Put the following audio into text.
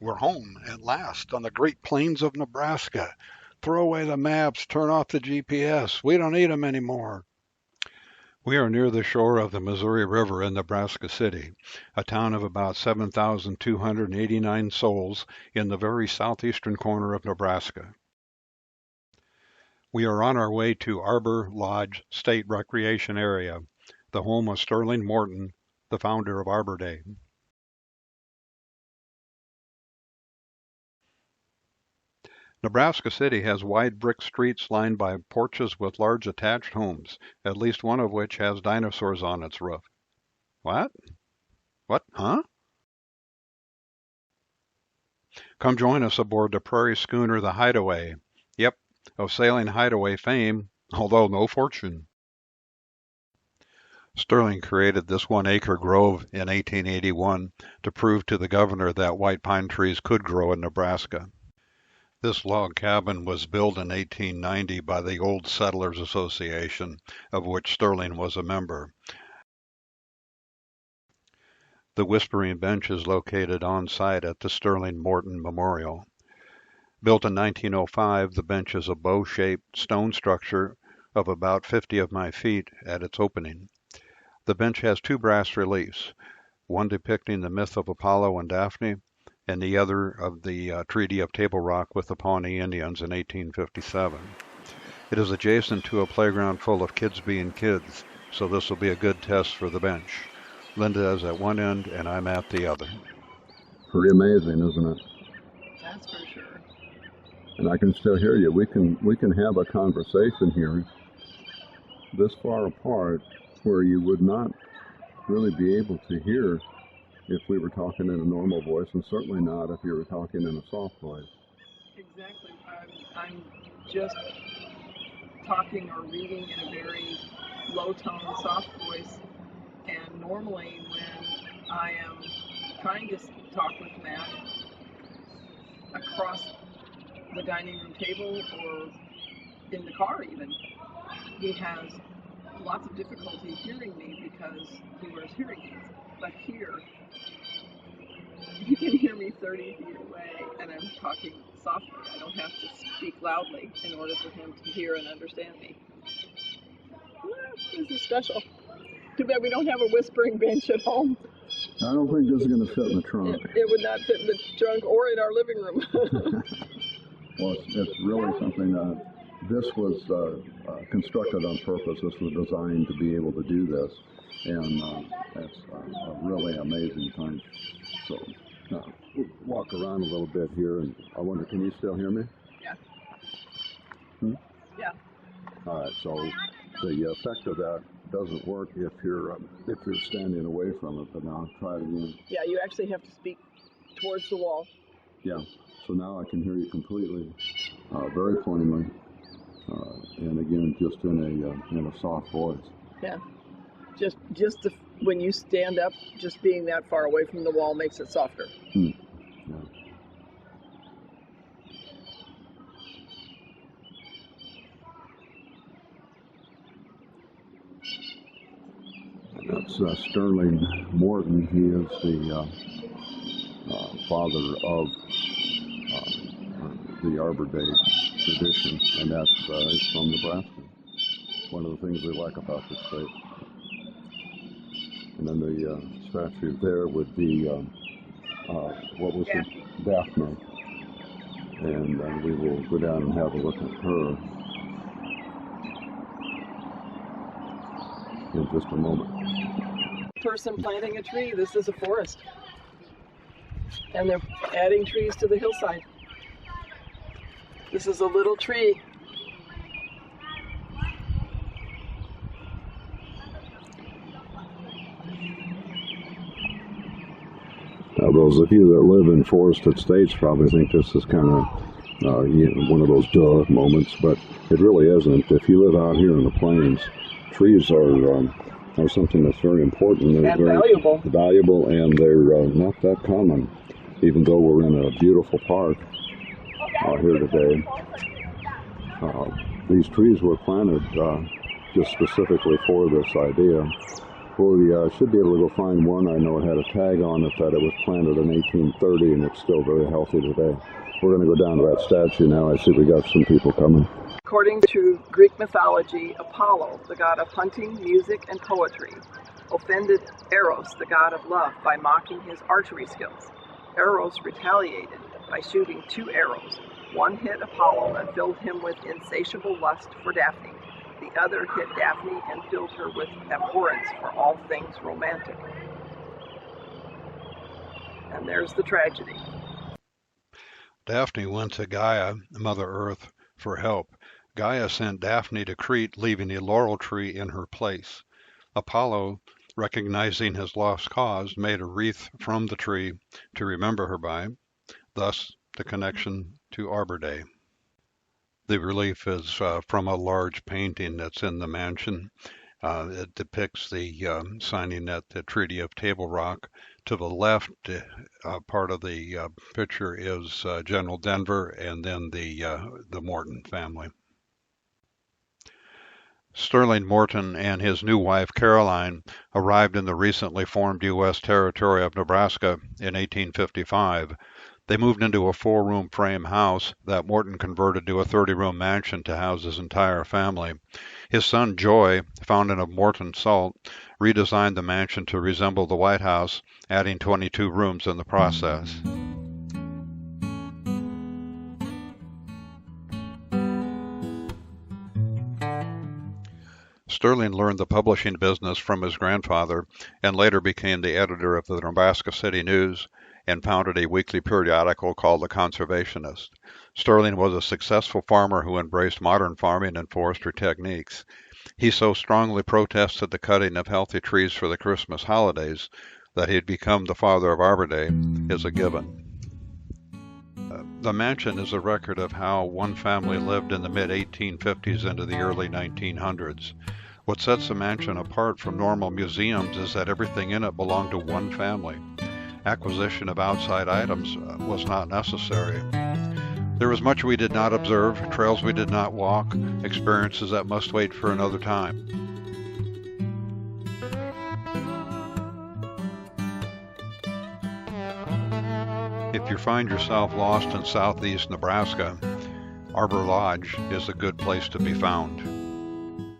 We're home at last on the Great Plains of Nebraska. Throw away the maps, turn off the GPS. We don't need them anymore. We are near the shore of the Missouri River in Nebraska City, a town of about 7,289 souls in the very southeastern corner of Nebraska. We are on our way to Arbor Lodge State Recreation Area, the home of Sterling Morton, the founder of Arbor Day. Nebraska City has wide brick streets lined by porches with large attached homes, at least one of which has dinosaurs on its roof. What? What? Huh? Come join us aboard the prairie schooner the Hideaway. Yep, of Sailing Hideaway fame, although no fortune. Sterling created this 1-acre grove in 1881 to prove to the governor that white pine trees could grow in Nebraska. This log cabin was built in 1890 by the Old Settlers Association, of which Sterling was a member. The Whispering Bench is located on site at the Sterling Morton Memorial. Built in 1905, the bench is a bow-shaped stone structure of about 50 of my feet at its opening. The bench has two brass reliefs, one depicting the myth of Apollo and Daphne, and the other of the Treaty of Table Rock with the Pawnee Indians in 1857. It is adjacent to a playground full of kids being kids, so this will be a good test for the bench. Linda is at one end and I'm at the other. Pretty amazing, isn't it? That's for sure. And I can still hear you. We can have a conversation here this far apart where you would not really be able to hear if we were talking in a normal voice, and certainly not if you were talking in a soft voice. Exactly. I'm just talking or reading in a very low tone, soft voice, and normally when I am trying to talk with Matt across the dining room table or in the car even, he has lots of difficulty hearing me because he wears hearing aids. But here, he can hear me 30 feet away, and I'm talking softly. I don't have to speak loudly in order for him to hear and understand me. This is special. Too bad we don't have a whispering bench at home. I don't think this is going to fit in the trunk. It would not fit in the trunk or in our living room. Well, it's really something that this was constructed on purpose. This was designed to be able to do this, and that's a really amazing thing. So, we'll walk around a little bit here, and I wonder, can you still hear me? Yeah. Yeah. All right. So the effect of that doesn't work if you're standing away from it. But now I'll try it again. Yeah, you actually have to speak towards the wall. Yeah. So now I can hear you completely, very plainly, and again, just in a soft voice. Yeah. Just when you stand up, just being that far away from the wall makes it softer. Yeah. And that's Sterling Morton. He is the father of the Arbor Day tradition, and that's from Nebraska. One of the things we like about this state. And then the statue there would be, what was it? Daphne. And then we will go down and have a look at her in just a moment. Person planting a tree. This is a forest. And they're adding trees to the hillside. This is a little tree. Now, those of you that live in forested states probably think this is kind of one of those duh moments, but it really isn't. If you live out here in the plains, trees are something that's very important. They're very valuable, and they're not that common, even though we're in a beautiful park here today. These trees were planted just specifically for this idea. We should be able to go find one. I know it had a tag on it that it was planted in 1830, and it's still very healthy today. We're going to go down to that statue now. I see we got some people coming. According to Greek mythology, Apollo, the god of hunting, music, and poetry, offended Eros, the god of love, by mocking his archery skills. Eros retaliated by shooting 2 arrows. One hit Apollo and filled him with insatiable lust for Daphne. The other hit Daphne and filled her with abhorrence for all things romantic. And there's the tragedy. Daphne went to Gaia, Mother Earth, for help. Gaia sent Daphne to Crete, leaving a laurel tree in her place. Apollo, recognizing his lost cause, made a wreath from the tree to remember her by, thus the connection to Arbor Day. The relief is from a large painting that's in the mansion. It depicts the signing at the Treaty of Table Rock. To the left, part of the picture is General Denver, and then the Morton family. Sterling Morton and his new wife Caroline arrived in the recently formed U.S. territory of Nebraska in 1855. They moved into a 4-room frame house that Morton converted to a 30-room mansion to house his entire family. His son Joy, fountain of Morton salt, redesigned the mansion to resemble the White House, adding 22 rooms in the process. Sterling learned the publishing business from his grandfather and later became the editor of the Nebraska City News and founded a weekly periodical called The Conservationist. Sterling was a successful farmer who embraced modern farming and forestry techniques. He so strongly protested the cutting of healthy trees for the Christmas holidays that he had become the father of Arbor Day is a given. The mansion is a record of how one family lived in the mid-1850s into the early 1900s. What sets the mansion apart from normal museums is that everything in it belonged to one family. Acquisition of outside items was not necessary. There was much we did not observe, trails we did not walk, experiences that must wait for another time. If you find yourself lost in southeast Nebraska, Arbor Lodge is a good place to be found.